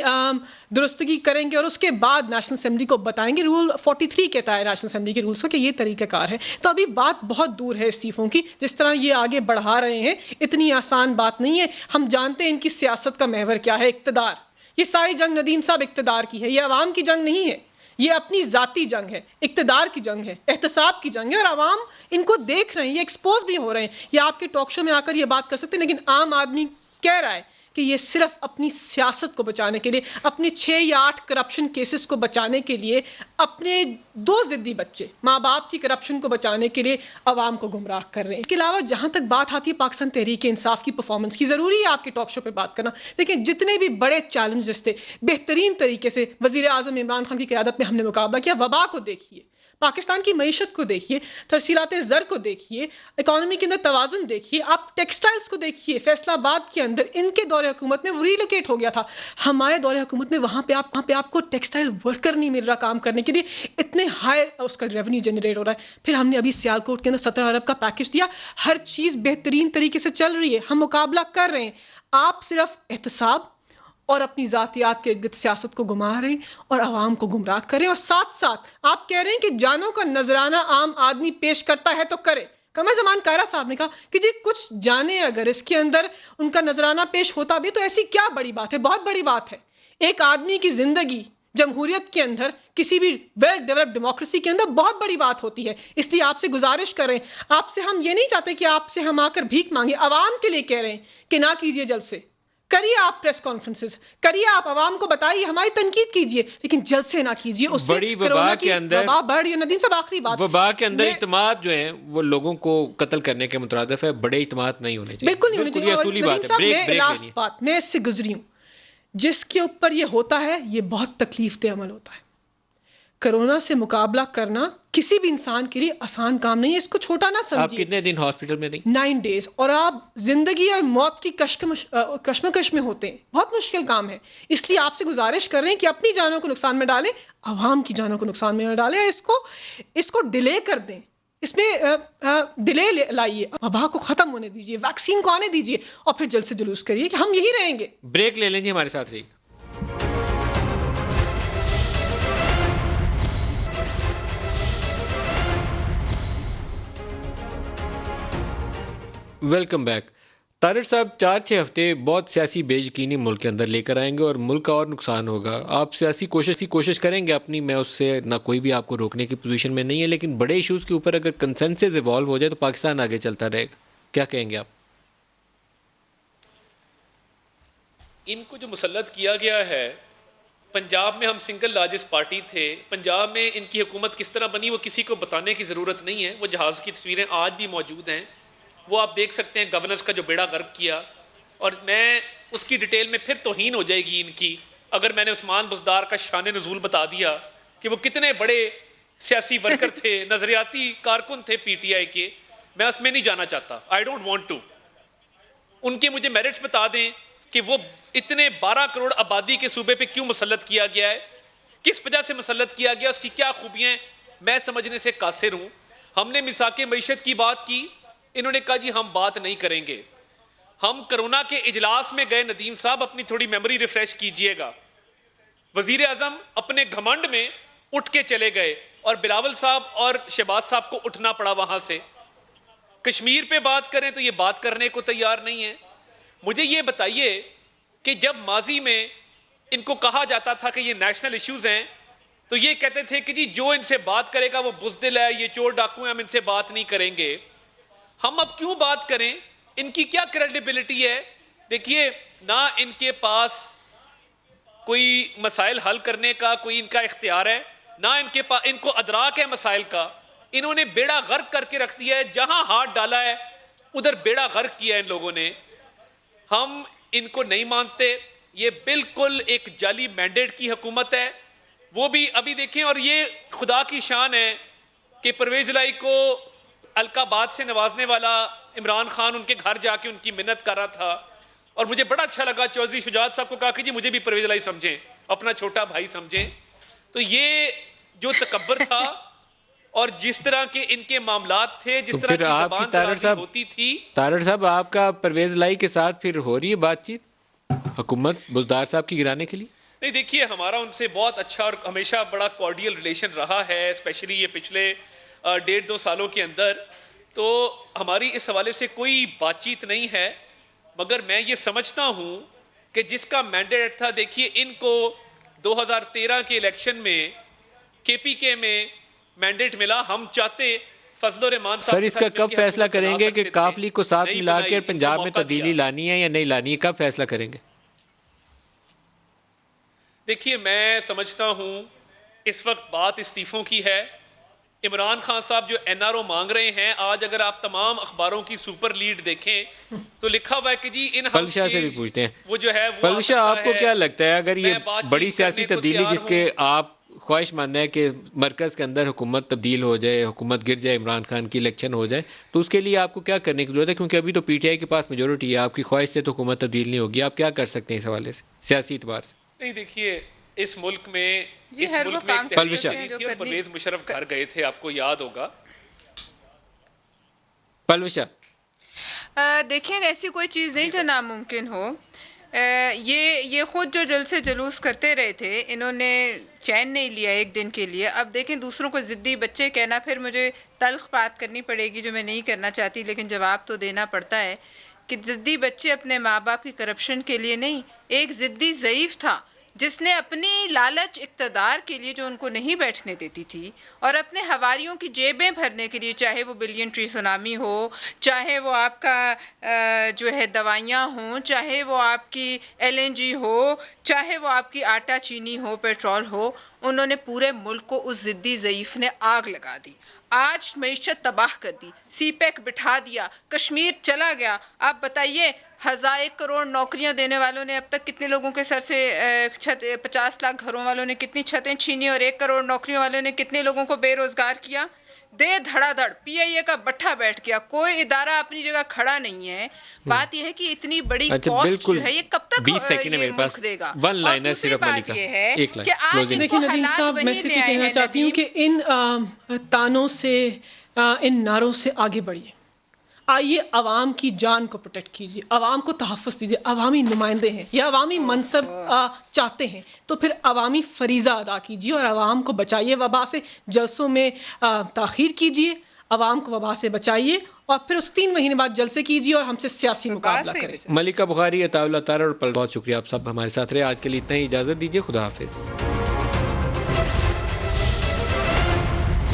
درستگی کریں گے، اور اس کے بعد نیشنل اسمبلی کو بتائیں گے. رول 43 کہتا ہے نیشنل اسمبلی کے رولس کا کہ یہ طریقہ کار ہے. تو ابھی بات بہت دور ہے استعفوں کی. جس طرح یہ آگے بڑھا رہے ہیں، اتنی آسان بات نہیں ہے. ہم جانتے ہیں ان کی سیاست کا محور کیا ہے، اقتدار. یہ ساری جنگ ندیم صاحب اقتدار کی ہے، یہ عوام کی جنگ نہیں ہے. یہ اپنی ذاتی جنگ ہے، اقتدار کی جنگ ہے، احتساب کی جنگ ہے، اور عوام ان کو دیکھ رہے ہیں، یہ ایکسپوز بھی ہو رہے ہیں. یہ آپ کے ٹاک شو میں آ کر یہ بات کر سکتے ہیں، لیکن عام آدمی کہہ رہا ہے کہ یہ صرف اپنی سیاست کو بچانے کے لیے، اپنے 6 یا 8 کرپشن کیسز کو بچانے کے لیے، اپنے 2 ضدی بچے ماں باپ کی کرپشن کو بچانے کے لیے عوام کو گمراہ کر رہے ہیں. اس کے علاوہ جہاں تک بات آتی ہے پاکستان تحریک انصاف کی پرفارمنس کی، ضروری ہے آپ کے ٹاک شو پہ بات کرنا، لیکن جتنے بھی بڑے چیلنجز تھے بہترین طریقے سے وزیر اعظم عمران خان کی قیادت میں ہم نے مقابلہ کیا. وبا کو دیکھیے، پاکستان کی معیشت کو دیکھیے، ترسیلات زر کو دیکھیے، اکانومی کے اندر توازن دیکھیے، آپ ٹیکسٹائلز کو دیکھیے. فیصل آباد کے اندر ان کے دور حکومت میں ریلوکیٹ ہو گیا تھا، ہمارے دور حکومت میں وہاں پہ آپ کو ٹیکسٹائل ورکر نہیں مل رہا کام کرنے کے لیے، اتنے ہائی اس کا ریونیو جنریٹ ہو رہا ہے. پھر ہم نے ابھی سیالکوٹ کے اندر 17 ارب کا پیکج دیا، ہر چیز بہترین طریقے سے چل رہی ہے، ہم مقابلہ کر رہے ہیں. آپ صرف احتساب اور اپنی ذاتیات کے ارد سیاست کو گھما رہے ہیں اور عوام کو گمراہ کریں، اور ساتھ ساتھ آپ کہہ رہے ہیں کہ جانوں کا نذرانہ عام آدمی پیش کرتا ہے تو کرے. قمر زمان کائرہ صاحب نے کہا کہ جی کچھ جانے اگر اس کے اندر ان کا نذرانہ پیش ہوتا بھی تو ایسی کیا بڑی بات ہے؟ بہت بڑی بات ہے. ایک آدمی کی زندگی جمہوریت کے اندر، کسی بھی ویل ڈیولپڈ ڈیموکریسی کے اندر بہت بڑی بات ہوتی ہے. اس لیے آپ سے گزارش کر رہے ہیں، آپ سے ہم یہ نہیں چاہتے کہ آپ سے ہم آ کر بھیک مانگے، عوام کے لیے کہہ رہے ہیں کہ نہ کیجیے جلسے، کریے آپ پریس کانفرنسز، کریے آپ عوام کو بتائیے، ہماری تنقید کیجیے، لیکن جلسے نہ کیجیے. اس سے بڑی وبا کرونا کی کے اندر وبا بڑھ رہی ہے. ندیم صاحب آخری بات، وبا کے اندر اعتماد جو ہیں وہ لوگوں کو قتل کرنے کے مترادف ہے، بڑے اعتماد نہیں ہونے چاہیے. بالکل نہیں ہونے چاہیے. یہ اصولی ندیم بات ہے. صاحب بریک میں لاسٹ لینی. بات میں اس سے گزری ہوں، جس کے اوپر یہ ہوتا ہے یہ بہت تکلیف دہ عمل ہوتا ہے. کرونا سے مقابلہ کرنا کسی بھی انسان کے لیے آسان کام نہیں ہے، اس کو چھوٹا نہ آپ سمجھیے. کتنے دن ہاسپٹل میں رہی؟ 9 days، اور آپ زندگی اور موت کی کشمکش میں ہوتے ہیں. بہت مشکل کام ہے. اس لیے آپ سے گزارش کر رہے ہیں کہ اپنی جانوں کو نقصان میں ڈالیں، عوام کی جانوں کو نقصان میں نہ ڈالیں، اس کو ڈیلے کر دیں، اس میں ڈیلے لائیے، وبا کو ختم ہونے دیجیے، ویکسین کو آنے دیجیے، اور پھر جلد سے جلوس کریے کہ ہم یہی رہیں گے. بریک لے لیں جی، ہمارے ساتھ رہیے. Welcome back. طارق صاحب 4-6 ہفتے بہت سیاسی بے یقینی ملک کے اندر لے کر آئیں گے اور ملک کا اور نقصان ہوگا. آپ سیاسی کوشش کریں گے اپنی، میں اس سے نہ کوئی بھی آپ کو روکنے کی پوزیشن میں نہیں ہے، لیکن بڑے ایشوز کے اوپر اگر کنسنسس ایوالو ہو جائے تو پاکستان آگے چلتا رہے گا. کیا کہیں گے آپ؟ ان کو جو مسلط کیا گیا ہے، پنجاب میں ہم سنگل لارجسٹ پارٹی تھے، پنجاب میں ان کی حکومت کس طرح بنی وہ کسی کو بتانے کی ضرورت نہیں ہے. وہ جہاز کی تصویریں آج بھی موجود ہیں، وہ آپ دیکھ سکتے ہیں، گورننس کا جو بیڑا غرق کیا. اور میں اس کی ڈیٹیل میں پھر توہین ہو جائے گی ان کی اگر میں نے عثمان بزدار کا شان نزول بتا دیا کہ وہ کتنے بڑے سیاسی ورکر تھے، نظریاتی کارکن تھے پی ٹی آئی کے. میں اس میں نہیں جانا چاہتا، آئی ڈونٹ وانٹ ٹو. ان کے مجھے میرٹس بتا دیں کہ وہ اتنے 12 کروڑ آبادی کے صوبے پہ کیوں مسلط کیا گیا ہے، کس وجہ سے مسلط کیا گیا، اس کی کیا خوبیاں ہیں. میں سمجھنے سے قاصر ہوں. ہم نے میثاق معیشت کی بات کی، انہوں نے کہا جی ہم بات نہیں کریں گے. ہم کرونا کے اجلاس میں گئے، ندیم صاحب اپنی تھوڑی میموری ریفریش کیجئے گا. وزیر اعظم اپنے گھمنڈ میں اٹھ کے چلے گئے اور بلاول صاحب اور شہباز صاحب کو اٹھنا پڑا وہاں سے. کشمیر پہ بات کریں تو یہ بات کرنے کو تیار نہیں ہے. مجھے یہ بتائیے کہ جب ماضی میں ان کو کہا جاتا تھا کہ یہ نیشنل ایشوز ہیں تو یہ کہتے تھے کہ جی جو ان سے بات کرے گا وہ بزدل ہے، یہ چور ڈاکو ہیں، ہم ان سے بات نہیں کریں گے. ہم اب کیوں بات کریں؟ ان کی کیا کریڈیبلٹی ہے؟ دیکھیے، نہ ان کے پاس کوئی مسائل حل کرنے کا کوئی ان کا اختیار ہے، نہ ان کو ادراک ہے مسائل کا. انہوں نے بیڑا غرق کر کے رکھ دیا ہے، جہاں ہاتھ ڈالا ہے ادھر بیڑا غرق کیا ہے ان لوگوں نے. ہم ان کو نہیں مانتے. یہ بالکل ایک جعلی مینڈیٹ کی حکومت ہے. وہ بھی ابھی دیکھیں، اور یہ خدا کی شان ہے کہ پرویز الہی کو القا باد سے نوازنے والا عمران خان ان کے گھر جا کے ان کی منت کر رہا تھا. اور مجھے بڑا اچھا لگا چودھری شجاعت صاحب کو کہا کہ جی مجھے بھی پرویز الہی سمجھیں، اپنا چھوٹا بھائی سمجھیں. تو یہ جو تکبر تھا اور جس طرح کے ان کے معاملات تھے، جس طرح کی زبان درازی ہوتی تھی. طارق صاحب آپ کا پرویز الہی کے ساتھ پھر ہو رہی ہے بات چیت حکومت بزدار صاحب کی گرانے کے لیے؟ نہیں، دیکھیے ہمارا ان سے بہت اچھا اور ہمیشہ بڑا کارڈیل ریلیشن رہا ہے، اسپیشلی یہ پچھلے 1.5-2 سالوں کے اندر. تو ہماری اس حوالے سے کوئی بات چیت نہیں ہے. مگر میں یہ سمجھتا ہوں کہ جس کا مینڈیٹ تھا، دیکھیے ان کو 2013 کے الیکشن میں KPK میں مینڈیٹ ملا. ہم چاہتے فضل الرحمان صاحب سر اس کا کب فیصلہ کریں گے کہ کاف لیگ کو ساتھ ملا کے پنجاب میں تبدیلی لانی ہے یا نہیں لانی ہے؟ کب فیصلہ کریں گے؟ دیکھیے میں سمجھتا ہوں اس وقت بات استعفوں کی ہے. عمران خان صاحب جو NRO مانگ رہے ہیں، آج اگر آپ تمام اخباروں کی سپر لیڈ دیکھیں تو لکھا ہوا ہے کہ جی ان ہاؤس پلوشا سے بھی پوچھتے ہیں. وہ جو ہے پلوشا آپ کو کیا لگتا ہے اگر یہ بڑی سیاسی تبدیلی جس کے آپ خواہش مند ہے کہ مرکز کے اندر حکومت تبدیل ہو جائے، حکومت گر جائے، عمران خان کی الیکشن ہو جائے، تو اس کے لیے آپ کو کیا کرنے کی ضرورت ہے؟ کیونکہ ابھی تو PTI کے پاس میجورٹی ہے، آپ کی خواہش سے تو حکومت تبدیل نہیں ہوگی. آپ کیا کر سکتے ہیں اس حوالے سے سیاسی اعتبار سے؟ نہیں دیکھیے اس ملک میں جی ہر وہ کام ایک تحریک تھی اور پرویز مشرف گھر گئے تھے، آپ کو یاد ہوگا. پلوشا دیکھیں ایسی کوئی چیز نہیں جو ناممکن ہو. یہ خود جو جلسے جلوس کرتے رہے تھے، انہوں نے چین نہیں لیا ایک دن کے لیے. اب دیکھیں دوسروں کو ضدی بچے کہنا، پھر مجھے تلخ بات کرنی پڑے گی جو میں نہیں کرنا چاہتی، لیکن جواب تو دینا پڑتا ہے کہ ضدی بچے اپنے ماں باپ کی کرپشن کے لیے نہیں. ایک ضدی ضعیف تھا جس نے اپنی لالچ اقتدار کے لیے جو ان کو نہیں بیٹھنے دیتی تھی اور اپنے حواریوں کی جیبیں بھرنے کے لیے، چاہے وہ بلین ٹری سونامی ہو، چاہے وہ آپ کا جو ہے دوائیاں ہوں، چاہے وہ آپ کی LNG ہو، چاہے وہ آپ کی آٹا چینی ہو، پیٹرول ہو، انہوں نے پورے ملک کو اس ضدی ضعیف نے آگ لگا دی. آج معیشت تباہ کر دی، CPEC بٹھا دیا، کشمیر چلا گیا. آپ بتائیے 1,000 کروڑ نوکریاں دینے والوں نے اب تک کتنے لوگوں کے سر سے 50 لاکھ گھروں والوں نے کتنی چھتیں چھینی، اور 1 کروڑ نوکریوں والوں نے کتنے لوگوں کو بے روزگار کیا. دے دھڑا دھڑ PIA کا بٹھا بیٹھ گیا، کوئی ادارہ اپنی جگہ کھڑا نہیں ہے. بات یہ ہے کہ اتنی بڑی کاسٹ جو ہے یہ کب تک یہ ملک دے گا. اور دوسری بات یہ ہے کہ آج ان کو ندیم حالات صاحب، میں وہی صرف لے یہ آئے کہنا ہیں چاہتی ہوں ندیم. کہ ان تانوں سے، ان نعروں سے آگے بڑھیے. آئیے عوام کی جان کو پروٹیکٹ کیجیے، عوام کو تحفظ دیجیے. عوامی نمائندے ہیں یا عوامی منصب چاہتے ہیں تو پھر عوامی فریضہ ادا کیجیے اور عوام کو بچائیے وبا سے. جلسوں میں تاخیر کیجیے، عوام کو وبا سے بچائیے، اور پھر اس 3 مہینے بعد جلسے کیجیے اور ہم سے سیاسی مقابلہ کریں. ملکہ بخاری، عطا اللہ تارا اور بہت شکریہ آپ سب ہمارے ساتھ رہے. آج کے لیے اتنا ہی، اجازت دیجیے. خدا حافظ.